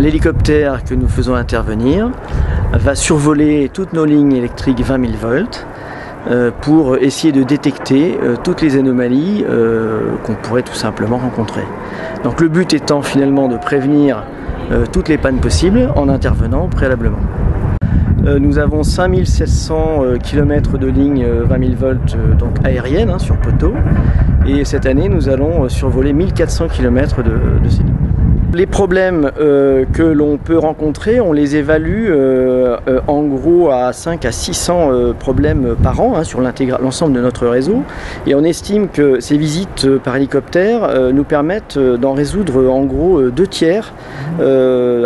L'hélicoptère que nous faisons intervenir va survoler toutes nos lignes électriques 20 000 volts pour essayer de détecter toutes les anomalies qu'on pourrait tout simplement rencontrer. Donc le but étant finalement de prévenir toutes les pannes possibles en intervenant préalablement. Nous avons 5700 km de lignes 20 000 volts donc aériennes sur poteau, et cette année nous allons survoler 1400 km de ces lignes. Les problèmes que l'on peut rencontrer, on les évalue en gros à 5 à 600 problèmes par an sur l'ensemble de notre réseau, et on estime que ces visites par hélicoptère nous permettent d'en résoudre en gros 2/3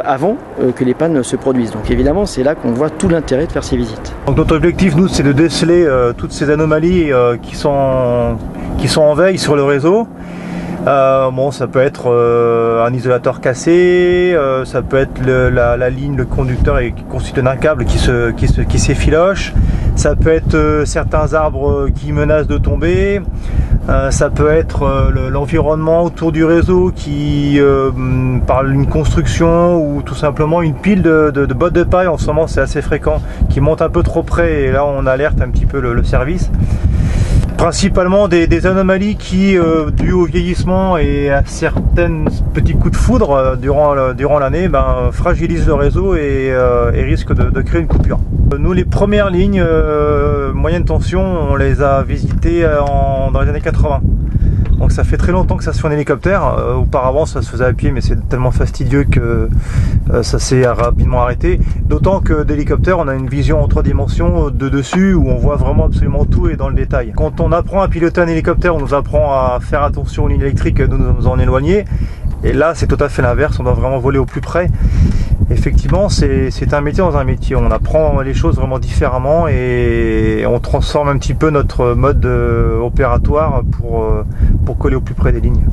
avant que les pannes se produisent. Donc évidemment c'est là qu'on voit tout l'intérêt de faire ces visites. Donc notre objectif nous c'est de déceler toutes ces anomalies qui sont en veille sur le réseau. Bon, ça peut être un isolateur cassé, ça peut être la ligne, le conducteur est constitué d'un câble qui s'effiloche, ça peut être certains arbres qui menacent de tomber, ça peut être l'environnement autour du réseau qui, par une construction ou tout simplement une pile de bottes de paille, en ce moment c'est assez fréquent, qui monte un peu trop près, et là on alerte un petit peu le service. Principalement des anomalies qui, dues au vieillissement et à certains petits coups de foudre durant l'année, fragilisent le réseau et risquent de créer une coupure. Nous, les premières lignes moyenne tension, on les a visitées dans les années 80. Donc ça fait très longtemps que ça se fait en hélicoptère. Auparavant ça se faisait à pied, mais c'est tellement fastidieux que ça s'est rapidement arrêté. D'autant que d'hélicoptère on a une vision en 3 dimensions de dessus où on voit vraiment absolument tout et dans le détail. Quand on apprend à piloter un hélicoptère, on nous apprend à faire attention aux lignes électriques, de nous en éloigner. Et là c'est tout à fait l'inverse, on doit vraiment voler au plus près. Effectivement c'est un métier dans un métier, on apprend les choses vraiment différemment et on transforme un petit peu notre mode opératoire pour coller au plus près des lignes.